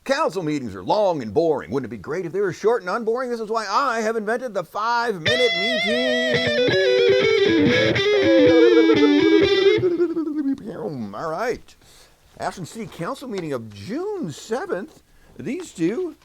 Council meetings are long and boring. Wouldn't it be great if they were short and unboring? This is why I have invented the 5-minute meeting. All right. Ashland City Council meeting of June 7th. These two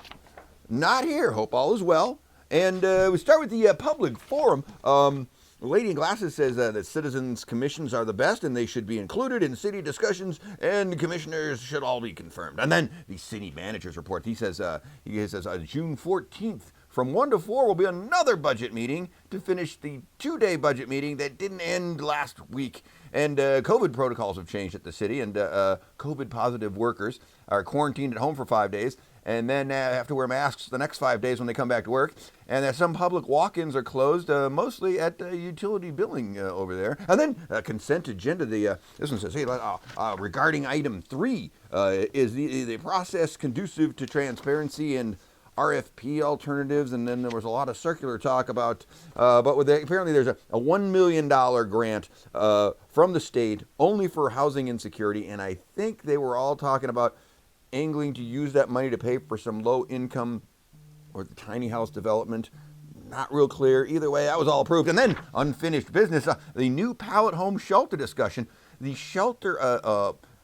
not here. Hope all is well. And we start with the public forum. The lady in glasses says that citizens' commissions are the best and they should be included in city discussions, and commissioners should all be confirmed. And then the city manager's report. He says June 14th from 1 to 4 will be another budget meeting to finish the 2-day budget meeting that didn't end last week. And COVID protocols have changed at the city, and COVID positive workers are quarantined at home for 5 days. And then have to wear masks the next 5 days when they come back to work. And some public walk-ins are closed, mostly at utility billing over there. And then consent agenda. This one says, hey, regarding item 3, is the process conducive to transparency and RFP alternatives? And then there was a lot of circular talk about, apparently there's a $1 million grant from the state only for housing insecurity. And I think they were all talking about angling to use that money to pay for some low income or the tiny house development. Not real clear. Either way, that was all approved. And then unfinished business, the new pallet home shelter discussion. The shelter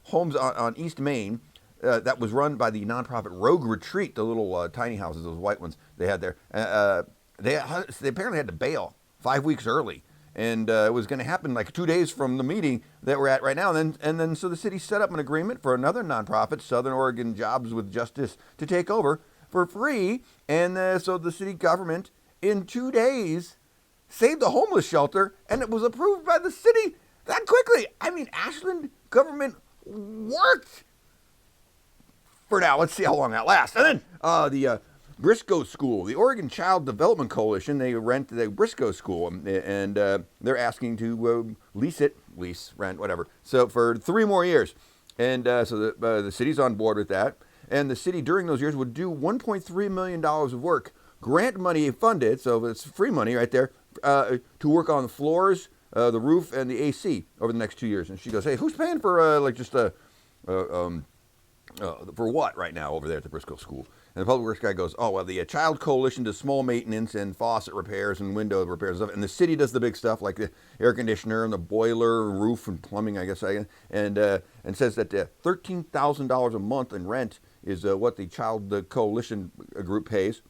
homes on East Main that was run by the nonprofit Rogue Retreat, the little tiny houses, those white ones they had there. They apparently had to bail 5 weeks early. And it was going to happen like 2 days from the meeting that we're at right now. And then so the city set up an agreement for another nonprofit, Southern Oregon Jobs with Justice, to take over for free. And so the city government, in 2 days, saved the homeless shelter, and it was approved by the city that quickly. I mean, Ashland government worked. For now, let's see how long that lasts. And then the Briscoe School, the Oregon Child Development Coalition, they rent the Briscoe School, and they're asking to lease, rent, whatever, so for 3 more years. And so the city's on board with that. And the city during those years would do $1.3 million of work, grant money funded, so it's free money right there, to work on the floors, the roof, and the AC over the next 2 years. And she goes, hey, who's paying for for what right now over there at the Briscoe School? And the public works guy goes, oh, well, the Child Coalition does small maintenance and faucet repairs and window repairs and stuff. And the city does the big stuff like the air conditioner and the boiler, roof, and plumbing, I guess. And says that $13,000 a month in rent is what the Child Coalition group pays.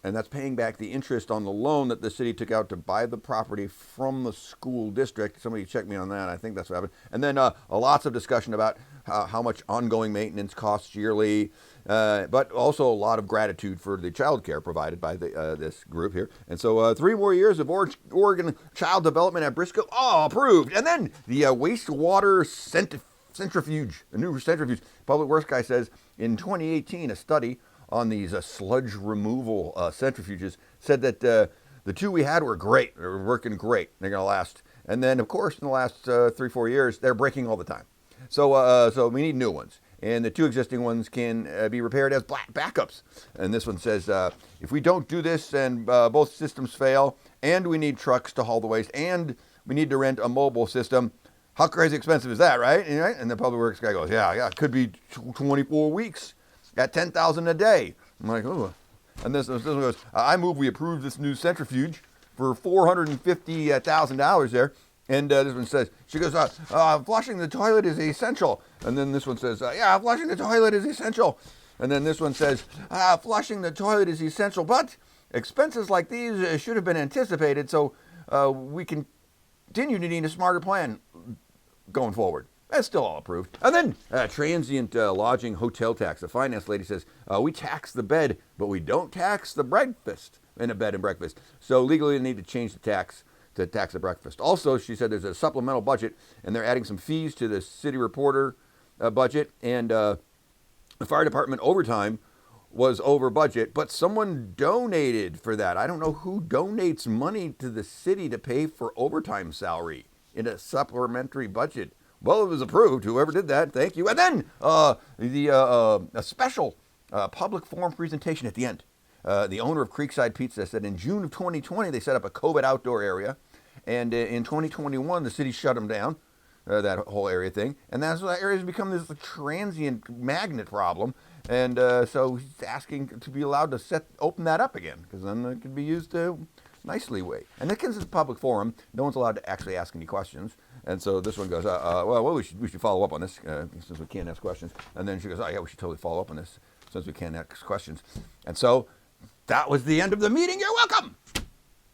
And that's paying back the interest on the loan that the city took out to buy the property from the school district. Somebody check me on that. I think that's what happened. And then lots of discussion about how much ongoing maintenance costs yearly, but also a lot of gratitude for the child care provided by this group here. And so 3 more years of Oregon child development at Briscoe, all approved. And then the wastewater centrifuge, a new centrifuge. Public Works guy says in 2018, a study on these sludge removal centrifuges said that the 2 we had were great. They were working great. They're going to last. And then, of course, in the last 3-4 years, they're breaking all the time. So we need new ones. And the 2 existing ones can be repaired as backups. And this one says, if we don't do this and both systems fail, and we need trucks to haul the waste, and we need to rent a mobile system, how crazy expensive is that, right? And the Public Works guy goes, yeah, it could be 24 weeks. At $10,000 a day. I'm like, oh. And this one goes, I move we approve this new centrifuge for $450,000 there. And this one says, she goes, flushing the toilet is essential. And then this one says, yeah, flushing the toilet is essential. And then this one says, flushing the toilet is essential, but expenses like these should have been anticipated, so we continue to need a smarter plan going forward. That's still all approved. And then transient lodging hotel tax. The finance lady says, we tax the bed, but we don't tax the breakfast in a bed and breakfast. So legally they need to change the tax to tax the breakfast. Also, she said there's a supplemental budget, and they're adding some fees to the city reporter budget. And the fire department overtime was over budget, but someone donated for that. I don't know who donates money to the city to pay for overtime salary in a supplementary budget. Well, it was approved. Whoever did that, thank you. And then a special public forum presentation at the end. The owner of Creekside Pizza said in June of 2020, they set up a COVID outdoor area. And in 2021, the city shut them down. that whole area thing, and that's why that area has become this transient magnet problem. And so he's asking to be allowed to open that up again, because then it can be used nicely way. And because it's a public forum, no one's allowed to actually ask any questions. And so this one goes, well, we should follow up on this since we can't ask questions. And then she goes, oh yeah, we should totally follow up on this since we can't ask questions. And so that was the end of the meeting. You're welcome.